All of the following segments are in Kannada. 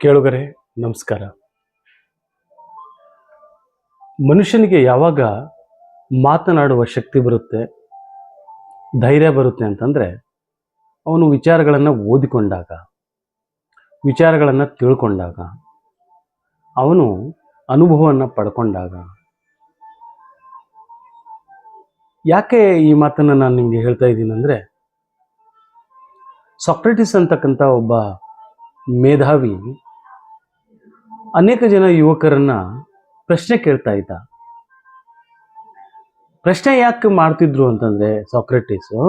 ಕೇಳುಗರೆ ನಮಸ್ಕಾರ. ಮನುಷ್ಯನಿಗೆ ಯಾವಾಗ ಮಾತನಾಡುವ ಶಕ್ತಿ ಬರುತ್ತೆ, ಧೈರ್ಯ ಬರುತ್ತೆ ಅಂತಂದರೆ ಅವನು ವಿಚಾರಗಳನ್ನು ಓದಿಕೊಂಡಾಗ, ವಿಚಾರಗಳನ್ನು ತಿಳ್ಕೊಂಡಾಗ, ಅವನು ಅನುಭವವನ್ನು ಪಡ್ಕೊಂಡಾಗ. ಯಾಕೆ ಈ ಮಾತನ್ನು ನಾನು ನಿಮಗೆ ಹೇಳ್ತಾ ಇದ್ದೀನಿ ಅಂದರೆ, ಸಾಕ್ರೆಟಿಸ್ ಅಂತಕ್ಕಂಥ ಒಬ್ಬ ಮೇಧಾವಿ ಅನೇಕ ಜನ ಯುವಕರನ್ನ ಪ್ರಶ್ನೆ ಕೇಳ್ತಾ ಇದ್ದ. ಪ್ರಶ್ನೆ ಯಾಕೆ ಮಾಡ್ತಿದ್ರು ಅಂತಂದ್ರೆ, ಸಾಕ್ರೆಟಿಸು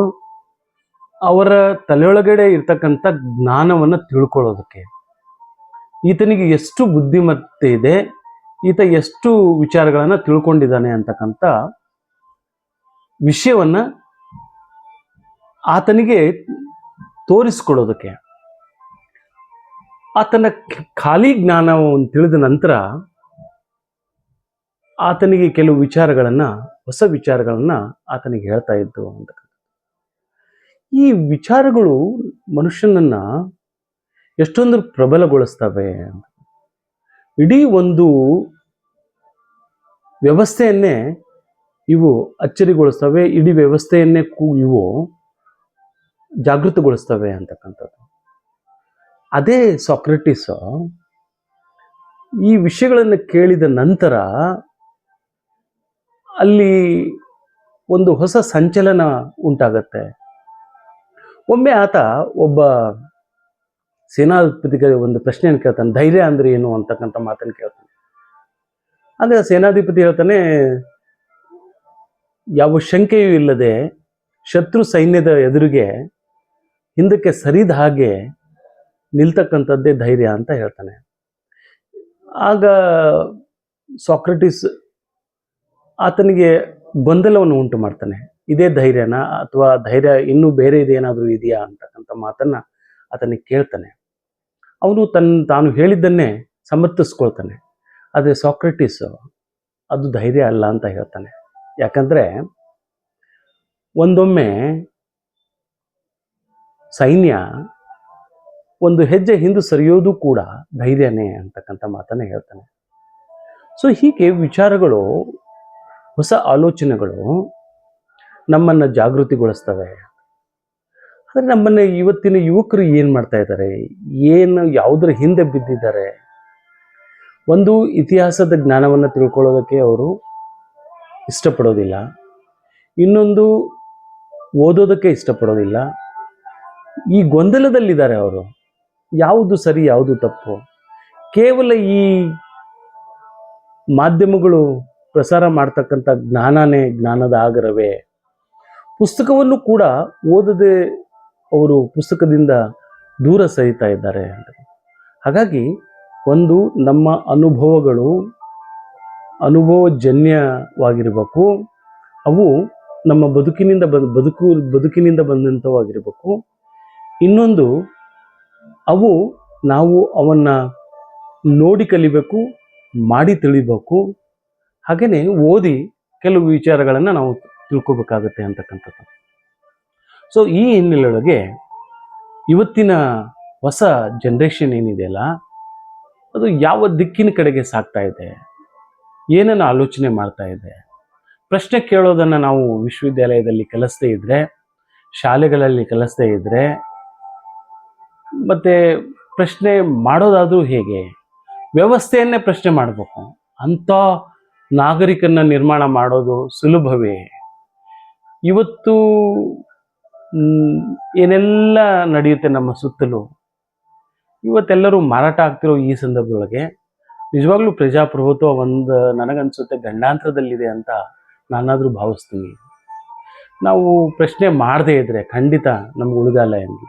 ಅವರ ತಲೆಯೊಳಗಡೆ ಇರ್ತಕ್ಕಂಥ ಜ್ಞಾನವನ್ನು ತಿಳ್ಕೊಳ್ಳೋದಕ್ಕೆ, ಈತನಿಗೆ ಎಷ್ಟು ಬುದ್ಧಿಮತ್ತೆ ಇದೆ, ಈತ ಎಷ್ಟು ವಿಚಾರಗಳನ್ನು ತಿಳ್ಕೊಂಡಿದ್ದಾನೆ ಅಂತಕ್ಕಂಥ ವಿಷಯವನ್ನ ಆತನಿಗೆ ತೋರಿಸ್ಕೊಡೋದಕ್ಕೆ. ಆತನ ಖಾಲಿ ಜ್ಞಾನವನ್ನು ತಿಳಿದ ನಂತರ ಆತನಿಗೆ ಕೆಲವು ವಿಚಾರಗಳನ್ನು, ಹೊಸ ವಿಚಾರಗಳನ್ನು ಆತನಿಗೆ ಹೇಳ್ತಾ ಇದ್ದು ಅಂತ. ಈ ವಿಚಾರಗಳು ಮನುಷ್ಯನನ್ನ ಎಷ್ಟೊಂದು ಪ್ರಬಲಗೊಳಿಸ್ತವೆ. ಇಡೀ ಒಂದು ವ್ಯವಸ್ಥೆಯನ್ನೇ ಇವು ಅಚ್ಚರಿಗೊಳಿಸ್ತವೆ, ಇಡೀ ವ್ಯವಸ್ಥೆಯನ್ನೇ ಇವು ಜಾಗೃತಗೊಳಿಸ್ತವೆ ಅಂತಕ್ಕಂಥದ್ದು. ಅದೇ ಸಾಕ್ರೆಟಿಸ್ ಈ ವಿಷಯಗಳನ್ನು ಕೇಳಿದ ನಂತರ ಅಲ್ಲಿ ಒಂದು ಹೊಸ ಸಂಚಲನ ಉಂಟಾಗತ್ತೆ. ಒಮ್ಮೆ ಆತ ಒಬ್ಬ ಸೇನಾಧಿಪತಿಗೆ ಒಂದು ಪ್ರಶ್ನೆಯನ್ನು ಕೇಳ್ತಾನೆ, ಧೈರ್ಯ ಅಂದ್ರೆ ಏನು ಅಂತಕ್ಕಂಥ ಮಾತನ್ನು ಕೇಳ್ತಾನೆ. ಆಗ ಸೇನಾಧಿಪತಿ ಹೇಳ್ತಾನೆ, ಯಾವ ಶಂಕೆಯೂ ಇಲ್ಲದೆ ಶತ್ರು ಸೈನ್ಯದ ಎದುರಿಗೆ ಹಿಂದಕ್ಕೆ ಸರಿದ ಹಾಗೆ ನಿಲ್ತಕ್ಕಂಥದ್ದೇ ಧೈರ್ಯ ಅಂತ ಹೇಳ್ತಾನೆ. ಆಗ ಸಾಕ್ರೆಟಿಸ್ ಆತನಿಗೆ ಗೊಂದಲವನ್ನು ಉಂಟು ಮಾಡ್ತಾನೆ. ಇದೇ ಧೈರ್ಯನಾ ಅಥವಾ ಧೈರ್ಯ ಇನ್ನೂ ಬೇರೆ ಇದೇನಾದರೂ ಇದೆಯಾ ಅಂತಕ್ಕಂಥ ಮಾತನ್ನ ಆತನಿಗೆ ಕೇಳ್ತಾನೆ. ಅವನು ತಾನು ಹೇಳಿದ್ದನ್ನೇ ಸಮರ್ಥಿಸ್ಕೊಳ್ತಾನೆ. ಆದರೆ ಸಾಕ್ರೆಟಿಸ್ ಅದು ಧೈರ್ಯ ಅಲ್ಲ ಅಂತ ಹೇಳ್ತಾನೆ. ಯಾಕಂದ್ರೆ ಒಂದೊಮ್ಮೆ ಸೈನ್ಯ ಒಂದು ಹೆಜ್ಜೆ ಹಿಂದೆ ಸರಿಯೋದು ಕೂಡ ಧೈರ್ಯನೇ ಅಂತಕ್ಕಂಥ ಮಾತನ್ನ ಹೇಳ್ತಾನೆ. ಸೊ ಹೀಗೆ ವಿಚಾರಗಳು, ಹೊಸ ಆಲೋಚನೆಗಳು ನಮ್ಮನ್ನ ಜಾಗೃತಿಗೊಳಿಸ್ತವೆ. ಆದರೆ ನಮ್ಮನ್ನ ಇವತ್ತಿನ ಯುವಕರು ಏನು ಮಾಡ್ತಾ ಇದ್ದಾರೆ, ಯಾವುದರ ಹಿಂದೆ ಬಿದ್ದಿದ್ದಾರೆ? ಒಂದು ಇತಿಹಾಸದ ಜ್ಞಾನವನ್ನು ತಿಳ್ಕೊಳ್ಳೋದಕ್ಕೆ ಅವರು ಇಷ್ಟಪಡೋದಿಲ್ಲ, ಇನ್ನೊಂದು ಓದೋದಕ್ಕೆ ಇಷ್ಟಪಡೋದಿಲ್ಲ. ಈ ಗೊಂದಲದಲ್ಲಿದ್ದಾರೆ ಅವರು. ಯಾವುದು ಸರಿ, ಯಾವುದು ತಪ್ಪು? ಕೇವಲ ಈ ಮಾಧ್ಯಮಗಳು ಪ್ರಸಾರ ಮಾಡ್ತಕ್ಕಂಥ ಜ್ಞಾನನೇ ಜ್ಞಾನದ ಆಗರವೇ? ಪುಸ್ತಕವನ್ನು ಕೂಡ ಓದದೆ ಅವರು ಪುಸ್ತಕದಿಂದ ದೂರ ಸರಿತಾ ಇದ್ದಾರೆ ಅಂತ. ಹಾಗಾಗಿ ಒಂದು ನಮ್ಮ ಅನುಭವಗಳು ಅನುಭವಜನ್ಯವಾಗಿರಬೇಕು, ಅವು ನಮ್ಮ ಬದುಕಿನಿಂದ ಬಂದಂಥವಾಗಿರಬೇಕು. ಇನ್ನೊಂದು, ಅವು ಅವನ್ನ ನೋಡಿ ಕಲಿಬೇಕು, ಮಾಡಿ ತಿಳಿಬೇಕು. ಹಾಗೆಯೇ ಓದಿ ಕೆಲವು ವಿಚಾರಗಳನ್ನು ನಾವು ತಿಳ್ಕೊಬೇಕಾಗತ್ತೆ ಅಂತಕ್ಕಂಥದ್ದು. ಸೊ ಈ ಹಿನ್ನೆಲೆಯೊಳಗೆ ಇವತ್ತಿನ ಹೊಸ ಜನ್ರೇಷನ್ ಏನಿದೆಯಲ್ಲ, ಅದು ಯಾವ ದಿಕ್ಕಿನ ಕಡೆಗೆ ಸಾಗ್ತಾ ಇದೆ, ಏನನ್ನು ಆಲೋಚನೆ ಮಾಡ್ತಾ ಇದೆ? ಪ್ರಶ್ನೆ ಕೇಳೋದನ್ನು ನಾವು ವಿಶ್ವವಿದ್ಯಾಲಯದಲ್ಲಿ ಕಲಿಸದೇ ಇದ್ರೆ, ಶಾಲೆಗಳಲ್ಲಿ ಕಲಿಸದೇ ಇದ್ರೆ, ಮತ್ತೆ ಪ್ರಶ್ನೆ ಮಾಡೋದಾದ್ರೂ ಹೇಗೆ? ವ್ಯವಸ್ಥೆಯನ್ನೇ ಪ್ರಶ್ನೆ ಮಾಡಬೇಕು. ಅಂಥ ನಾಗರಿಕನ್ನ ನಿರ್ಮಾಣ ಮಾಡೋದು ಸುಲಭವೇ? ಇವತ್ತು ಏನೆಲ್ಲ ನಡೆಯುತ್ತೆ ನಮ್ಮ ಸುತ್ತಲೂ, ಇವತ್ತೆಲ್ಲರೂ ಮಾರಾಟ ಆಗ್ತಿರೋ ಈ ಸಂದರ್ಭದೊಳಗೆ ನಿಜವಾಗ್ಲೂ ಪ್ರಜಾಪ್ರಭುತ್ವ ನನಗನ್ಸುತ್ತೆ ಗಂಡಾಂತರದಲ್ಲಿದೆ ಅಂತ ನಾನಾದರೂ ಭಾವಿಸ್ತೀನಿ. ನಾವು ಪ್ರಶ್ನೆ ಮಾಡದೇ ಇದ್ರೆ ಖಂಡಿತ ನಮ್ಗೆ ಉಳಿಗಾಲ ಎಂದು.